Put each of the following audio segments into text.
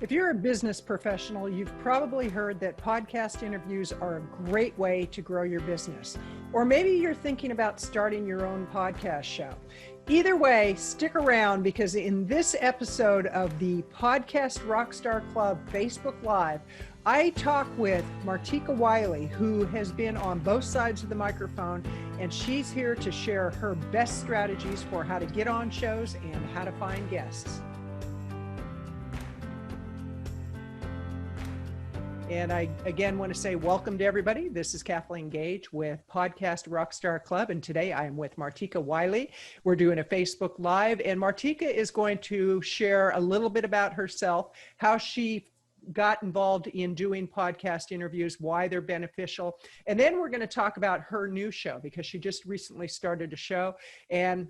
If you're a business professional, you've probably heard that podcast interviews are a great way to grow your business. Or maybe you're thinking about starting your own podcast show. Either way, stick around because in this episode of the Podcast Rockstar Club Facebook Live, I talk with Martika Whylly, who has been on both sides of the microphone, and she's here to share her best strategies for how to get on shows and how to find guests. And I, again, want to say welcome to everybody. This is Kathleen Gage with Podcast Rockstar Club. And today I am with Martika Whylly. We're doing a Facebook Live. And Martika is going to share a little bit about herself, how she got involved in doing podcast interviews, why they're beneficial. And then we're going to talk about her new show because she just recently started a show. And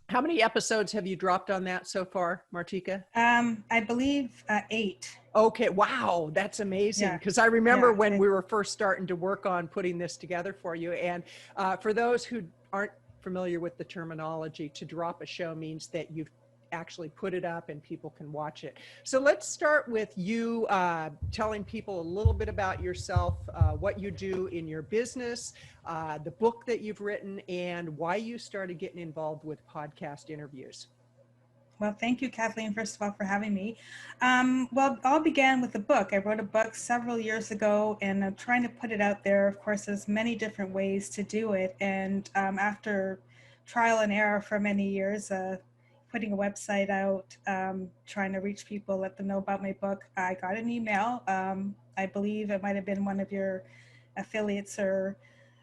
how many episodes have you dropped on that so far, Martika? I believe 8. Okay, wow, that's amazing. Because I remember when we were first starting to work on putting this together for you. And for those who aren't familiar with the terminology, to drop a show means that you've actually put it up and people can watch it. So let's start with you telling people a little bit about yourself, what you do in your business, the book that you've written, and why you started getting involved with podcast interviews. Well, thank you, Kathleen, first of all, for having me. Well, it all began with a book. I wrote a book several years ago, and I'm trying to put it out there. Of course, there's many different ways to do it. And after trial and error for many years, putting a website out, trying to reach people, let them know about my book, I got an email. I believe it might have been one of your affiliates or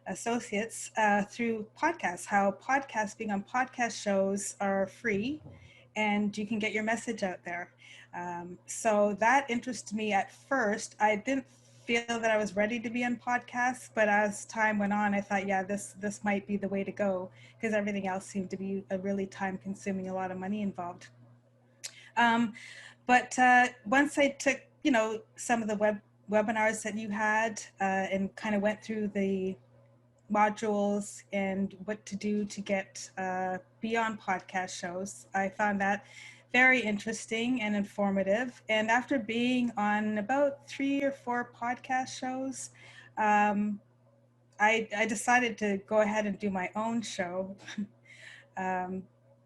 associates through podcasts, how being on podcast shows are free and you can get your message out there. So that interested me at first. I didn't feel that I was ready to be on podcasts, but as time went on, I thought, yeah, this might be the way to go because everything else seemed to be a really time consuming, a lot of money involved. But once I took, some of the webinars that you had and kind of went through the modules and what to do to get be on podcast shows, I found that very interesting and informative. And after being on about 3 or 4 podcast shows, I decided to go ahead and do my own show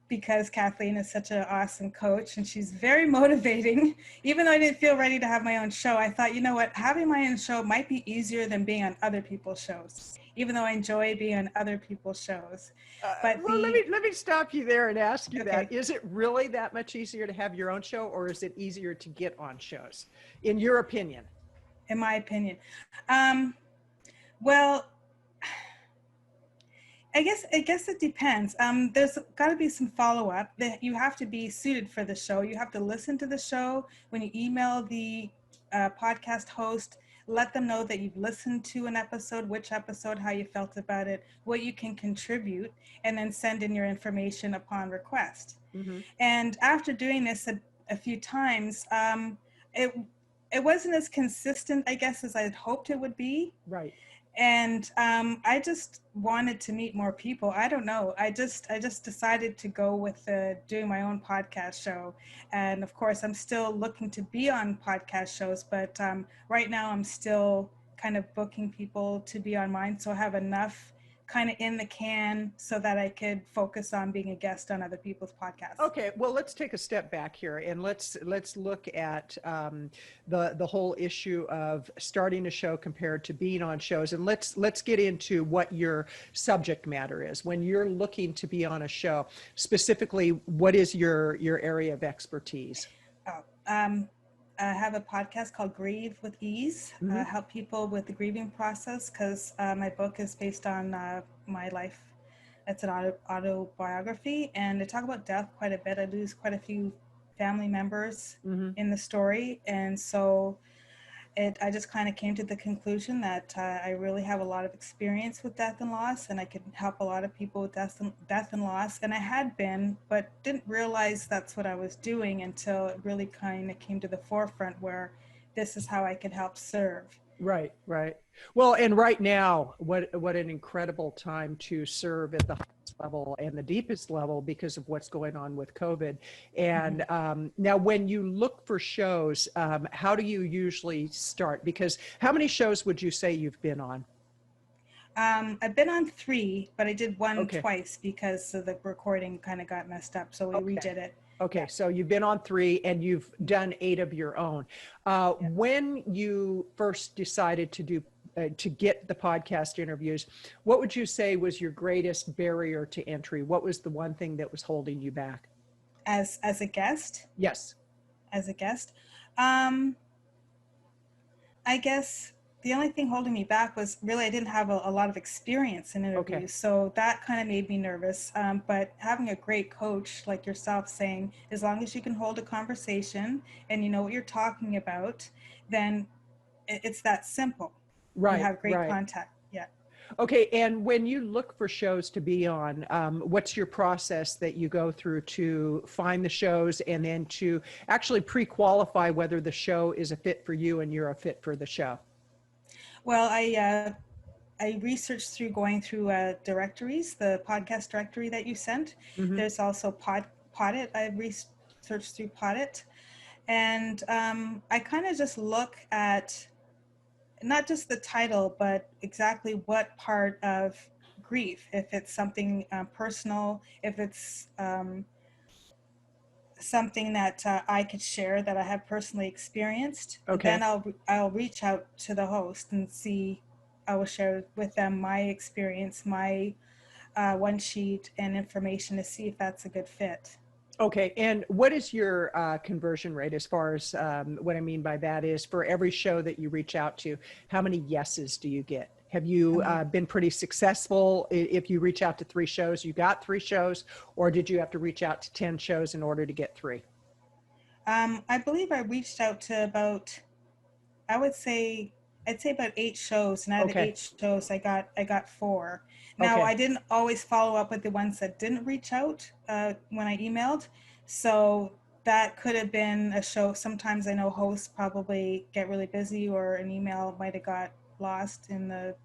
because Kathleen is such an awesome coach and she's very motivating. Even though I didn't feel ready to have my own show, I thought, you know what, having my own show might be easier than being on other people's shows, even though I enjoy being on other people's shows. But let me stop you there and ask you that. Is it really that much easier to have your own show, or is it easier to get on shows, in your opinion? In my opinion. Well, I guess it depends. There's got to be some follow-up. That you have to be suited for the show. You have to listen to the show. When you email the podcast host, let them know that you've listened to an episode, which episode, how you felt about it, what you can contribute, and then send in your information upon request. Mm-hmm. And after doing this a few times, it wasn't as consistent, I guess, as I had hoped it would be. Right. And I just wanted to meet more people. I don't know. I just decided to go with doing my own podcast show. And of course, I'm still looking to be on podcast shows, but right now I'm still kind of booking people to be on mine. So I have enough kind of in the can so that I could focus on being a guest on other people's podcasts. Okay, well, let's take a step back here and let's look at the whole issue of starting a show compared to being on shows, and let's get into what your subject matter is when you're looking to be on a show. Specifically, what is your area of expertise? I have a podcast called Grieve with Ease. Mm-hmm. Help people with the grieving process because my book is based on my life. It's an autobiography, and I talk about death quite a bit. I lose quite a few family members mm-hmm. in the story, and so I just kind of came to the conclusion that I really have a lot of experience with death and loss, and I can help a lot of people with death and loss. And I had been, but didn't realize that's what I was doing until it really kind of came to the forefront where this is how I could help serve. Right, right. Well, and right now, what an incredible time to serve at the highest level and the deepest level because of what's going on with COVID. Mhm. And now, when you look for shows, how do you usually start? Because how many shows would you say you've been on? I've been on three, but I did one Okay, twice because the recording kind of got messed up, so we okay. redid it. Okay, Yeah. so you've been on three and you've done eight of your own. Yeah. When you first decided to get the podcast interviews, what would you say was your greatest barrier to entry? What was the one thing that was holding you back? As a guest, Yes. as a guest, um, I guess the only thing holding me back was really I didn't have a lot of experience in Okay. interviews, so that kind of made me nervous. But having a great coach like yourself saying, as long as you can hold a conversation and you know what you're talking about, then it's that simple. You Right, have great right. contact. Yeah. Okay, and when you look for shows to be on, what's your process that you go through to find the shows and then to actually pre-qualify whether the show is a fit for you and you're a fit for the show? Well, I researched through going through directories, the podcast directory that you sent. Hmm. There's also Podit. I researched through Podit, and I kind of just look at not just the title, but exactly what part of grief. If it's something personal, if it's something that I could share that I have personally experienced, then Okay. I'll reach out to the host and see. I will share with them my experience, my one sheet and information to see if that's a good fit. Okay, and what is your conversion rate as far as what I mean by that is for every show that you reach out to, how many yeses do you get? Have you Um, been pretty successful? If you reach out to three shows, you got three shows, or did you have to reach out to 10 shows in order to get three? I believe I reached out to about, I would say, I'd say about eight shows, and out of Okay, eight shows, I got four. Now okay, I didn't always follow up with the ones that didn't reach out when I emailed, so that could have been a show. Sometimes I know hosts probably get really busy, or an email might have got lost in the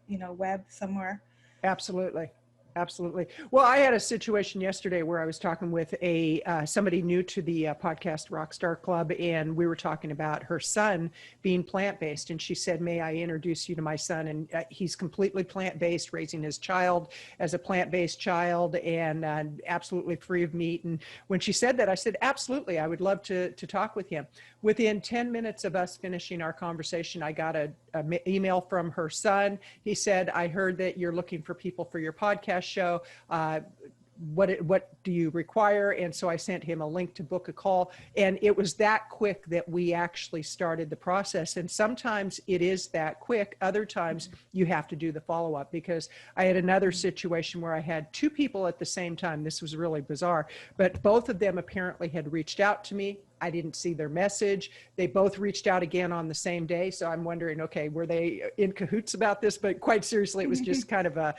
web somewhere. absolutely. Absolutely. Well, I had a situation yesterday where I was talking with a somebody new to the podcast Rockstar Club, and we were talking about her son being plant-based. And she said, "May I introduce you to my son?" And he's completely plant-based, raising his child as a plant-based child, and absolutely free of meat. And when she said that, I said, "Absolutely, I would love to talk with him." Within 10 minutes of us finishing our conversation, I got an email from her son. He said, "I heard that you're looking for people for your podcast show. What do you require?" And so I sent him a link to book a call, and it was that quick that we actually started the process. And sometimes it is that quick, other times you have to do the follow-up, because I had another situation where I had two people at the same time. This was really bizarre, but both of them apparently had reached out to me. I didn't see their message. They both reached out again on the same day. So I'm wondering, okay, were they in cahoots about this? But quite seriously, it was just kind of a,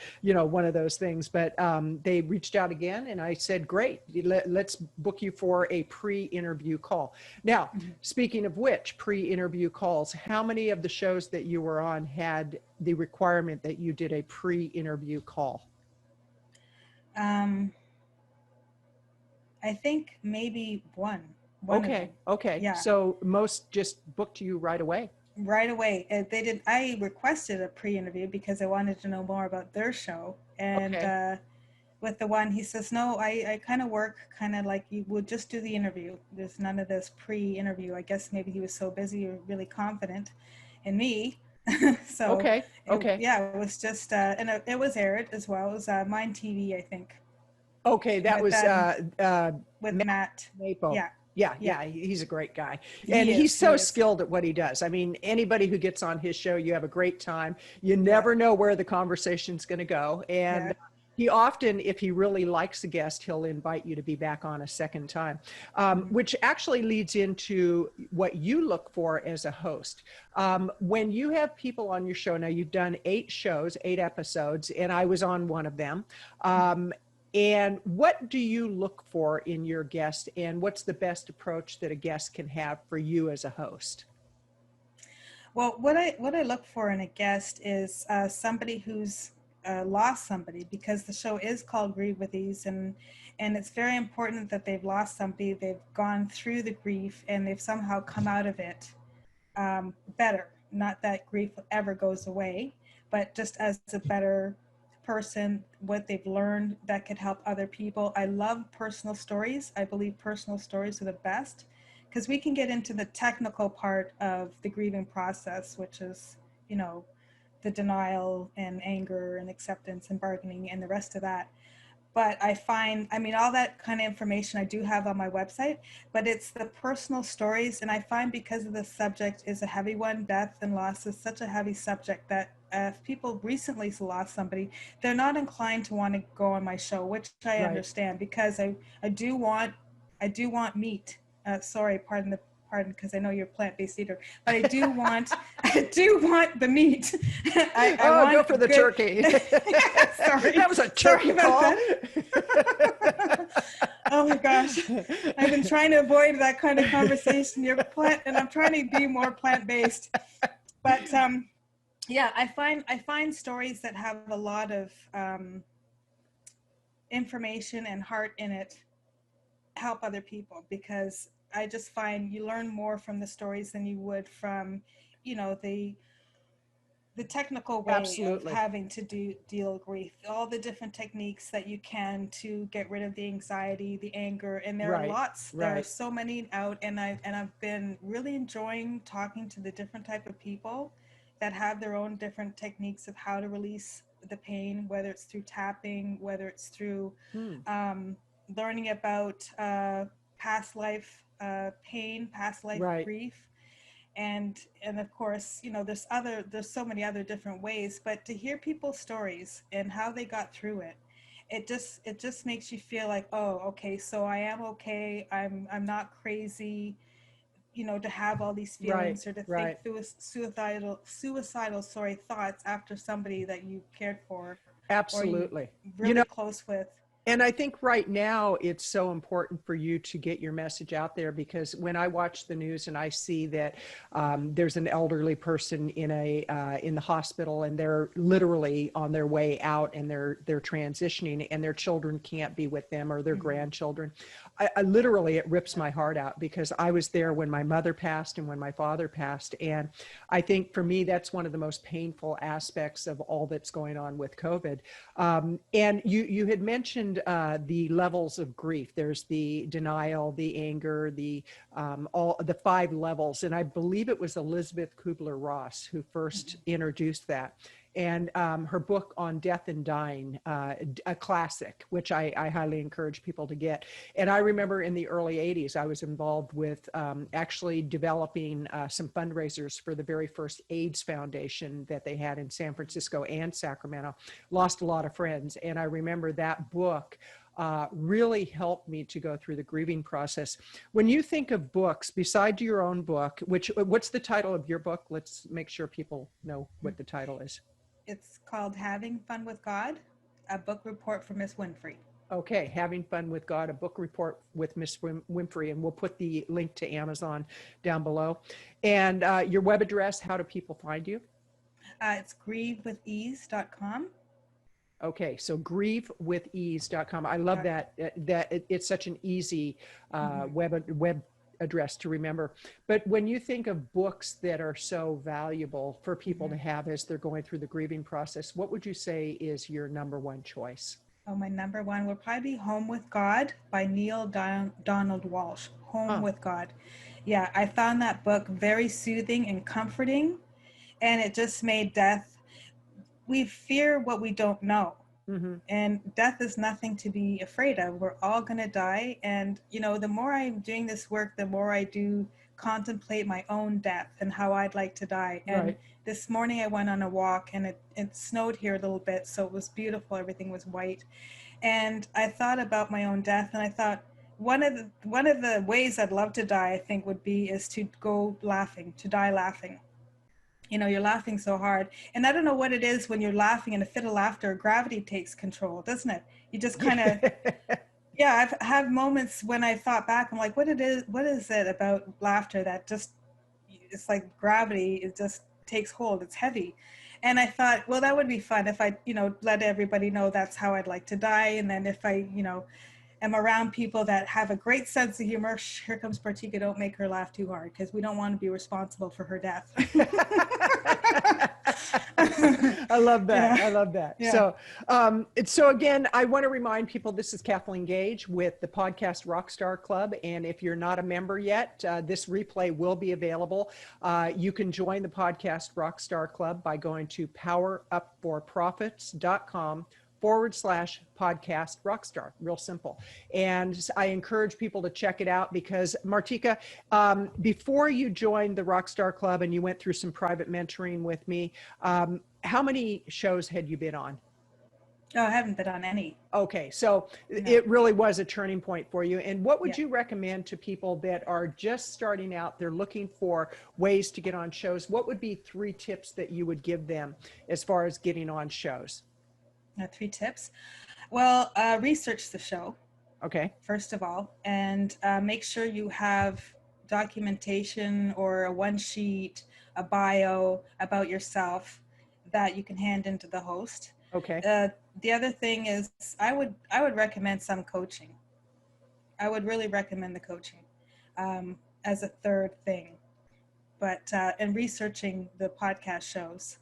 one of those things. But they reached out again, and I said, great, let's book you for a pre-interview call. Now, speaking of which, pre-interview calls, how many of the shows that you were on had the requirement that you did a pre-interview call? Um, I think maybe one of them. Okay, okay. Yeah, So most just booked you right away. right away. They did. I requested a pre-interview because I wanted to know more about their show. And Okay. with the one, he says, "No, I kind of work kind of like you would just do the interview. There's none of this pre-interview." I guess maybe he was so busy or really confident in me. So, Okay. Okay. yeah, it was just, and it was aired as well. It was Mind TV, I think, Okay. That with was with Matt Matt. Napo. Yeah, Yeah, yeah, yeah, he's a great guy. And he he's is. He so is. skilled at what he does. I mean, anybody who gets on his show, you have a great time. You Yeah, never know where the conversation's going to go. yeah. And he often, if he really likes a guest, he'll invite you to be back on a second time, Mhm. which actually leads into what you look for as a host. When you have people on your show, now you've done 8 shows, 8 episodes, and I was on one of them. And what do you look for in your guest, and what's the best approach that a guest can have for you as a host? Well, what I look for in a guest is somebody who's lost somebody, because the show is called Grieve with Ease, and it's very important that they've lost somebody, they've gone through the grief, and they've somehow come out of it better. Not that grief ever goes away, but just as a better person, what they've learned that could help other people. I love personal stories. I believe personal stories are the best, because we can get into the technical part of the grieving process, which is, you know, the denial and anger and acceptance and bargaining and the rest of that. But I find, I mean, all that kind of information I do have on my website, but it's the personal stories. And I find, because of the subject is a heavy one, death and loss is such a heavy subject, that if people recently lost somebody, they're not inclined to want to go on my show, which I Right. understand, because I do want, I do want meat. Sorry, pardon, because I know you're a plant-based eater, but I do want, I do want the meat. I Oh, go want for the good, turkey. sorry, That was a sorry turkey about call. that. Oh my gosh, I've been trying to avoid that kind of conversation. You're plant, and I'm trying to be more plant-based. But yeah, I find stories that have a lot of information and heart in it help other people, because I just find you learn more from the stories than you would from, you know, the technical way of Absolutely. having to deal grief, all the different techniques that you can to get rid of the anxiety, the anger, and there are Right. lots, there are Right. so many out, and I've been really enjoying talking to the different type of people that have their own different techniques of how to release the pain, whether it's through tapping, whether it's through Hmm. um, learning about past life pain, past life Right. grief, and of course, you know, there's so many other different ways, but to hear people's stories and how they got through it, it just makes you feel like, oh, okay, so I am okay, I'm not crazy, you know, to have all these Right. feelings, or to think Right. suicidal sorry thoughts after somebody that you cared for or you Absolutely. You know, really close with. and I think right now it's so important for you to get your message out there, because when I watch the news and I see that there's an elderly person in the hospital, and they're literally on their way out, and they're transitioning, and their children can't be with them, or their Mm-hmm. grandchildren, I literally, it rips my heart out, because I was there when my mother passed and when my father passed, and I think for me that's one of the most painful aspects of all that's going on with COVID. And you had mentioned the levels of grief. There's the denial, the anger, the all the 5 levels, and I believe it was Elizabeth Kubler-Ross who first introduced that. And her book on death and dying, a classic, which I highly encourage people to get. And I remember in the early 80s, I was involved with actually developing some fundraisers for the very first AIDS foundation that they had in San Francisco and Sacramento. Lost a lot of friends. And I remember that book really helped me to go through the grieving process. When you think of books, beside your own book, what's the title of your book? Let's make sure people know what the title is. It's called Having Fun with God, a book report for Miss Winfrey. Okay, Having Fun with God, a book report with Miss Winfrey, and we'll put the link to Amazon down below. And your web address, how do people find you? It's grievewithease.com. Okay, so grievewithease.com. I love that. It's such an easy Mm-hmm. web address to remember. But when you think of books that are so valuable for people Mm-hmm. to have as they're going through the grieving process, what would you say is your number one choice? Oh, my number one will probably be Home with God by Neil Donald Walsh. Home Huh. with God. Yeah, I found that book very soothing and comforting, and it just made death. We fear what we don't know. Mm-hmm. And death is nothing to be afraid of. We're all going to die. And, you know, the more I'm doing this work, the more I do contemplate my own death and how I'd like to die. And Right. this morning I went on a walk, and it snowed here a little bit. So it was beautiful. Everything was white. And I thought about my own death, and I thought, one of the ways I'd love to die, I think, would be is to go laughing, to die laughing. You know, you're laughing so hard, and I don't know what it is when you're laughing in a fit of laughter, gravity takes control, doesn't it? You just kind of, Yeah. yeah, I've had moments when I thought back, I'm like, what is it about laughter that just it's like gravity, it just takes hold, it's heavy. And I thought, well, that would be fun if I, let everybody know that's how I'd like to die. And then if I, am around people that have a great sense of humor, here comes Martika, don't make her laugh too hard, because we don't want to be responsible for her death. I love that. Yeah. I love that. Yeah. So again, I want to remind people, this is Kathleen Gage with the podcast Rockstar Club. And if you're not a member yet, this replay will be available. You can join the podcast Rockstar Club by going to powerupforprofits.com/podcast Rockstar. Real simple. And I encourage people to check it out because, Martika, before you joined the Rockstar Club and you went through some private mentoring with me, how many shows had you been on? Oh, I haven't been on any. Okay, so it really was a turning point for you. And what would you recommend to people that are just starting out, they're looking for ways to get on shows? What would be 3 tips that you would give them as far as getting on shows? 3 tips. Well, research the show. Okay. First of all, and make sure you have documentation or a one sheet, a bio about yourself that you can hand into the host. Okay. The other thing is I would recommend some coaching. I would really recommend the coaching as a third thing. But and researching the podcast shows,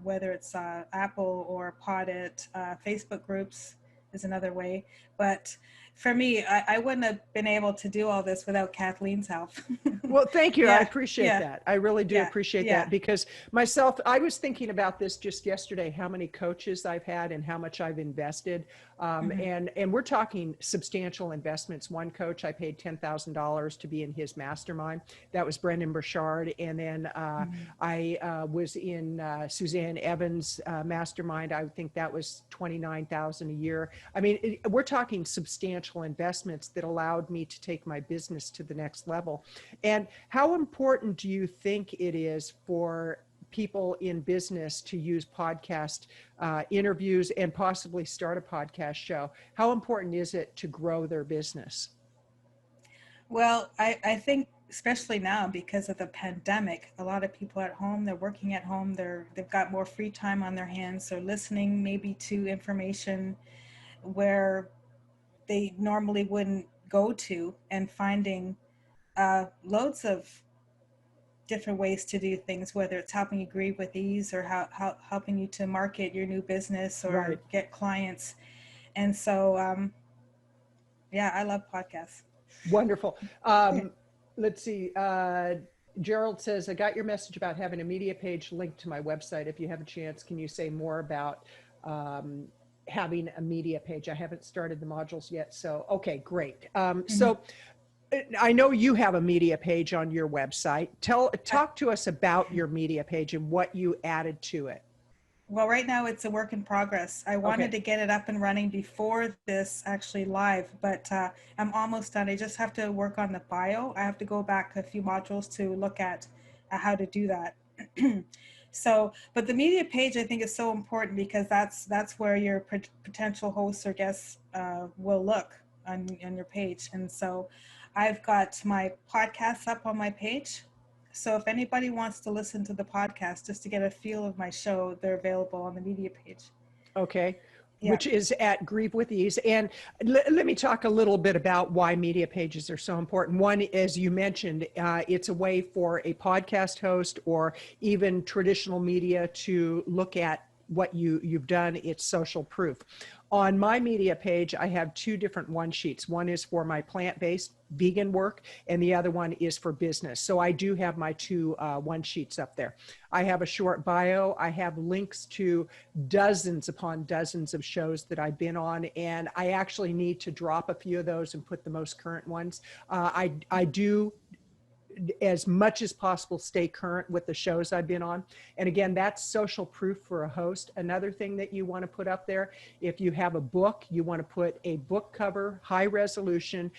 whether it's Apple or Podit, Facebook groups is another way. But for me, I wouldn't have been able to do all this without Kathleen's help. Well, thank you. Yeah, I appreciate that. I really do appreciate that, because myself, I was thinking about this just yesterday, how many coaches I've had and how much I've invested. And we're talking substantial investments. One coach, I paid $10,000 to be in his mastermind. That was Brendan Burchard. And then I was in Suzanne Evans' mastermind. I think that was $29,000 a year. I mean, we're talking substantial investments that allowed me to take my business to the next level. And how important do you think it is for people in business to use podcast interviews and possibly start a podcast show? How important is it to grow their business? Well, I think especially now because of the pandemic, a lot of people at home, they're working at home, they've got more free time on their hands. They're listening maybe to information where they normally wouldn't go to, and finding loads of different ways to do things, whether it's helping you grieve with ease or helping you to market your new business or get clients. And so, I love podcasts. Wonderful. Let's see. Gerald says, I got your message about having a media page linked to my website. If you have a chance, can you say more about having a media page? I haven't started the modules yet. So, okay, great. So I know you have a media page on your website. Talk to us about your media page and what you added to it. Well, right now it's a work in progress. I wanted to get it up and running before this actually live, but I'm almost done. I just have to work on the bio. I have to go back a few modules to look at how to do that. So, but the media page I think is so important because that's where your potential hosts or guests will look on your page. And so I've got my podcasts up on my page. So if anybody wants to listen to the podcast just to get a feel of my show, they're available on the media page. Okay. Yeah. Which is at Grieve with Ease. And let me talk a little bit about why media pages are so important. One, as you mentioned, it's a way for a podcast host or even traditional media to look at what you've done. It's social proof. On my media page, I have 2 different one sheets. One is for my plant-based vegan work, and the other one is for business. So I do have my 2 one sheets up there. I have a short bio. I have links to dozens upon dozens of shows that I've been on, and I actually need to drop a few of those and put the most current ones. I do, as much as possible, stay current with the shows I've been on. And again, that's social proof for a host. Another thing that you want to put up there, if you have a book, you want to put a book cover, high resolution.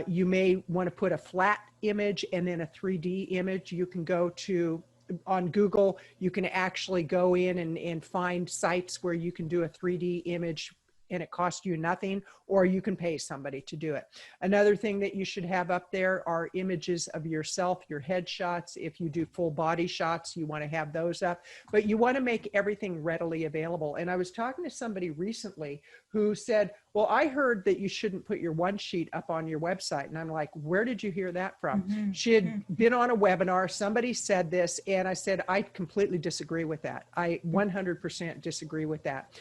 You may want to put a flat image and then a 3D image. You can go to, on Google, you can actually go in and find sites where you can do a 3D image and it costs you nothing, or you can pay somebody to do it. Another thing that you should have up there are images of yourself, your headshots. If you do full body shots, you want to have those up, but you want to make everything readily available. And I was talking to somebody recently who said, well, I heard that you shouldn't put your one sheet up on your website. And I'm like, where did you hear that from? Mm-hmm. She had been on a webinar. Somebody said this, and I said, I completely disagree with that. I 100% disagree with that.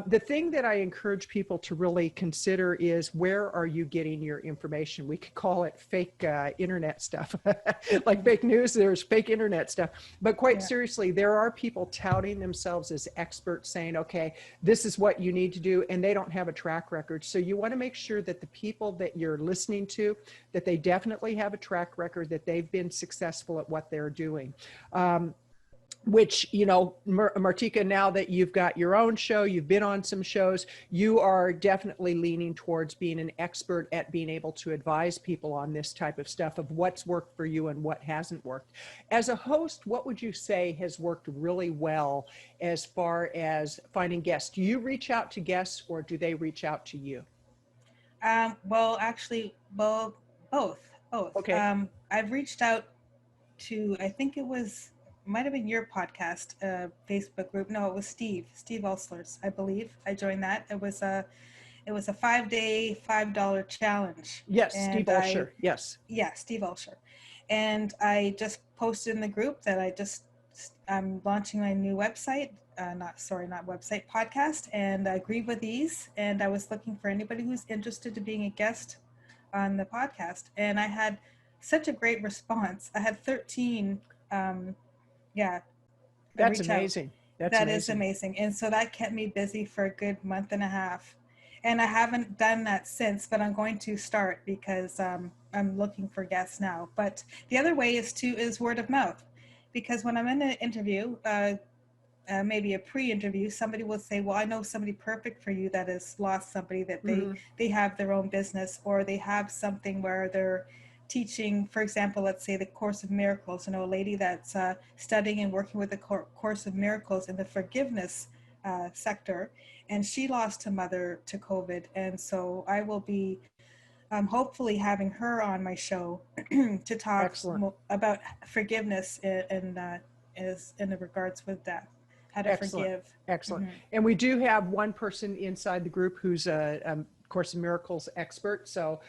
The thing that I encourage people to really consider is, where are you getting your information? We could call it fake internet stuff, like fake news. There's fake internet stuff. But quite seriously, there are people touting themselves as experts, saying, okay, this is what you need to do, and they don't have a track record. So you want to make sure that the people that you're listening to, that they definitely have a track record, that they've been successful at what they're doing. Which, you know, Martika, now that you've got your own show, you've been on some shows, you are definitely leaning towards being an expert at being able to advise people on this type of stuff, of what's worked for you and what hasn't worked. As a host, what would you say has worked really well as far as finding guests? Do you reach out to guests, or do they reach out to you? Well, actually, both. Okay. I've reached out to, I think it might have been your podcast, Facebook group. No, it was Steve Ulsler's, I believe. I joined that. It was a 5-day, $5 challenge. Yes, And Steve Ulsher. Yes. Yeah, Steve Ulsher. And I just posted in the group that I'm launching my new website, not website, podcast, and Grieve with Ease. And I was looking for anybody who's interested in being a guest on the podcast. And I had such a great response. I had 13, That's amazing. That is amazing. And so that kept me busy for a good month and a half. And I haven't done that since, but I'm going to start, because I'm looking for guests now. But the other way is word of mouth, because when I'm in an interview, maybe a pre-interview, somebody will say, well, I know somebody perfect for you that has lost somebody, that they have their own business, or they have something where they're teaching, for example, let's say the Course of Miracles. You know, a lady that's studying and working with the Course of Miracles in the forgiveness sector, and she lost her mother to COVID. And so I will be hopefully having her on my show to talk about forgiveness in regards with death, how to forgive. Excellent. And we do have one person inside the group who's a Course in Miracles expert. So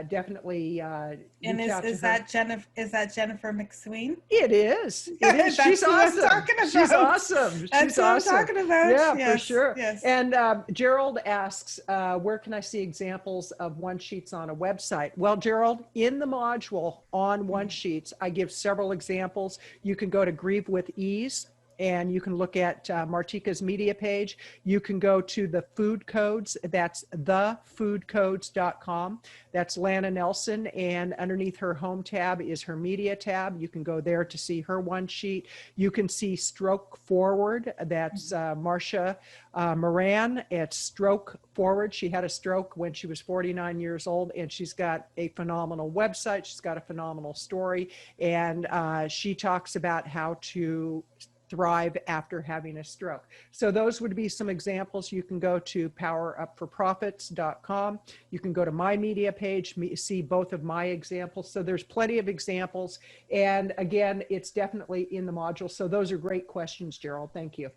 definitely and is that Jennifer McSween? It is. It is. She's awesome. She's awesome. That's what I'm talking about. Yeah, yes, for sure. Yes. And Gerald asks, where can I see examples of one sheets on a website? Well, Gerald, in the module on one sheets, I give several examples. You can go to Grieve with Ease, and you can look at Martika's media page. You can go to the food codes. That's thefoodcodes.com. That's Lana Nelson, and underneath her home tab is her media tab. You can go there to see her one sheet. You can see Stroke Forward. That's Marcia Moran at Stroke Forward. She had a stroke when she was 49 years old, and she's got a phenomenal website. She's got a phenomenal story, and she talks about how to thrive after having a stroke. So those would be some examples. You can go to powerupforprofits.com. You can go to my media page, see both of my examples. So there's plenty of examples. And again, it's definitely in the module. So those are great questions, Gerald. Thank you.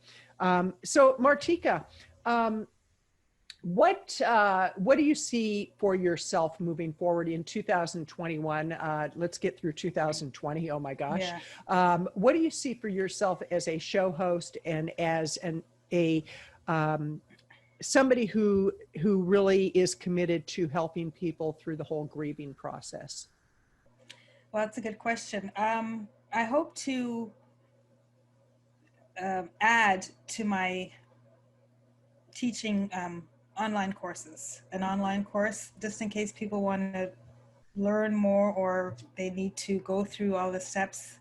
So Martika, what do you see for yourself moving forward in 2021? Let's get through 2020. Oh my gosh. Yeah. What do you see for yourself as a show host and as somebody who really is committed to helping people through the whole grieving process? Well, that's a good question. I hope to add to my teaching online courses, an online course, just in case people want to learn more, or they need to go through all the steps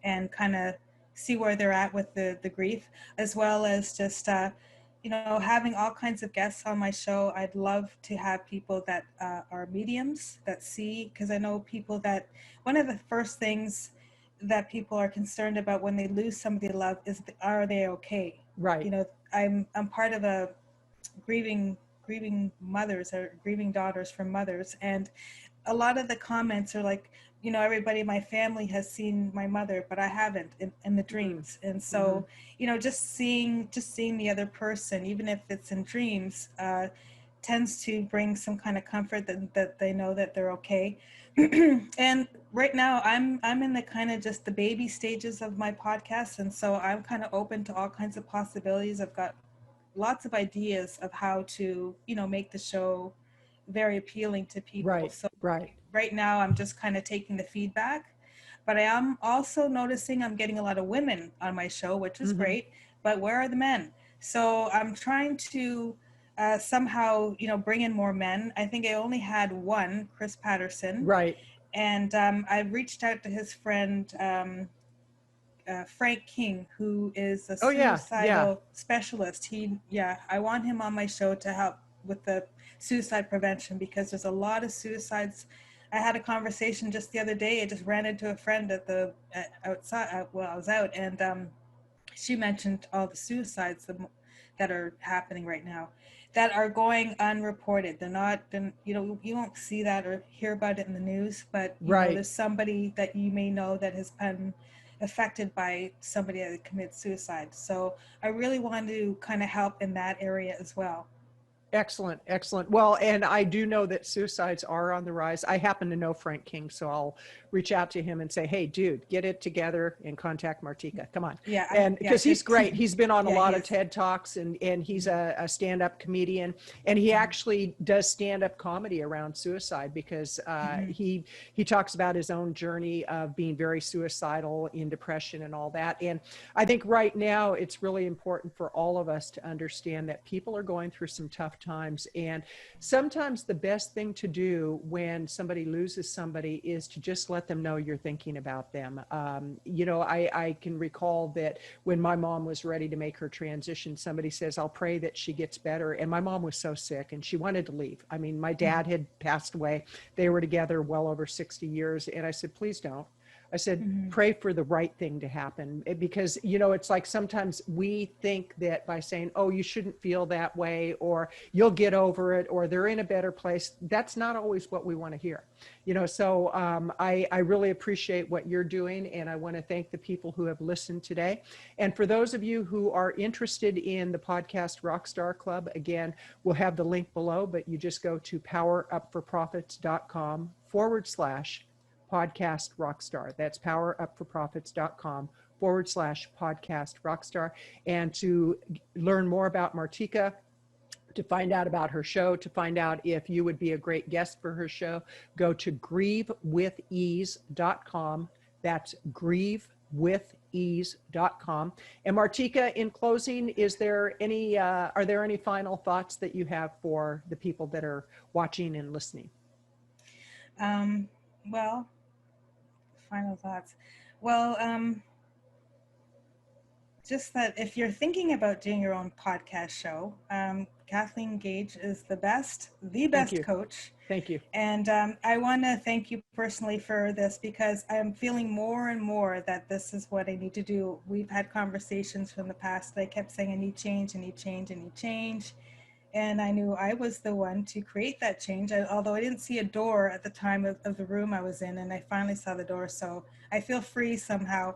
and kind of see where they're at with the grief, as well as just having all kinds of guests on my show. I'd love to have people that are mediums, that see, because I know people that one of the first things that people are concerned about when they lose somebody they love is, are they okay? Right. You know, I'm part of a grieving grieving mothers or grieving daughters from mothers. And a lot of the comments are like, everybody in my family has seen my mother, but I haven't in the dreams. And so, just seeing the other person, even if it's in dreams, tends to bring some kind of comfort that they know that they're okay. And right now I'm in the kind of just the baby stages of my podcast. And so I'm kind of open to all kinds of possibilities. I've got lots of ideas of how to, make the show very appealing to people. Right, So right. right now I'm just kind of taking the feedback, but I am also noticing I'm getting a lot of women on my show, which is great, but where are the men? So I'm trying to somehow, bring in more men. I think I only had one, Chris Patterson. Right. And I reached out to his friend, Frank King, who is a Oh yeah, yeah. suicidal specialist. I want him on my show to help with the suicide prevention, because there's a lot of suicides. I had a conversation just the other day. I just ran into a friend outside. Well, I was out, and she mentioned all the suicides that are happening right now, that are going unreported. They're not, you won't see that or hear about it in the news, but there's somebody that you may know that has been affected by somebody that commits suicide. So I really want to kind of help in that area as well. Excellent, excellent. Well, and I do know that suicides are on the rise. I happen to know Frank King, so I'll reach out to him and say, hey, dude, get it together and contact Martika. Come on. Yeah. And because he's great. He's been on a lot of TED Talks, and he's a stand-up comedian. And he actually does stand-up comedy around suicide, because he talks about his own journey of being very suicidal, in depression and all that. And I think right now it's really important for all of us to understand that people are going through some tough times. And sometimes the best thing to do when somebody loses somebody is to just let them know you're thinking about them. I can recall that when my mom was ready to make her transition, somebody says, I'll pray that she gets better. And my mom was so sick and she wanted to leave. I mean, my dad had passed away. They were together well over 60 years. And I said, please don't. I said, pray for the right thing to happen, because, it's like sometimes we think that by saying, oh, you shouldn't feel that way, or you'll get over it, or they're in a better place. That's not always what we want to hear, so I really appreciate what you're doing. And I want to thank the people who have listened today. And for those of you who are interested in the podcast Rockstar Club, again, we'll have the link below, but you just go to powerupforprofits.com/podcast Rockstar. That's powerupforprofits.com/podcast Rockstar. And to learn more about Martika, to find out about her show, to find out if you would be a great guest for her show, go to grievewithease.com. That's grievewithease.com. And Martika, in closing, are there any final thoughts that you have for the people that are watching and listening? Well, final thoughts. Well, just that if you're thinking about doing your own podcast show, Kathleen Gage is the best coach. Thank you. And I want to thank you personally for this, because I'm feeling more and more that this is what I need to do. We've had conversations from the past that I kept saying, I need change, I need change, I need change. And I knew I was the one to create that change, although I didn't see a door at the time of the room I was in, and I finally saw the door. So I feel free somehow.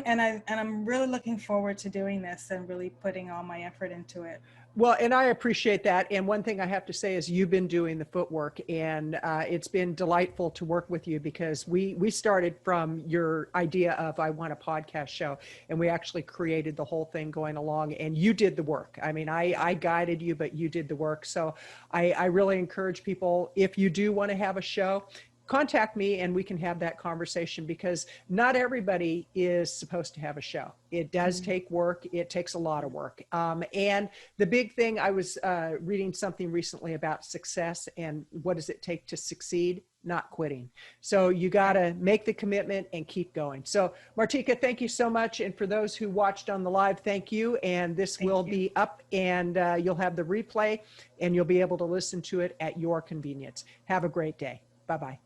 and I'm really looking forward to doing this and really putting all my effort into it. Well, and I appreciate that. And one thing I have to say is you've been doing the footwork, and it's been delightful to work with you, because we started from your idea of, I want a podcast show, and we actually created the whole thing going along, and you did the work. I mean, I guided you, but you did the work. So I really encourage people, if you do want to have a show, contact me and we can have that conversation, because not everybody is supposed to have a show. It does take work. It takes a lot of work. And the big thing, I was reading something recently about success and what does it take to succeed? Not quitting. So you got to make the commitment and keep going. So Martika, thank you so much. And for those who watched on the live, thank you. And this will be up, and you'll have the replay, and you'll be able to listen to it at your convenience. Have a great day. Bye-bye.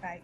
Bye.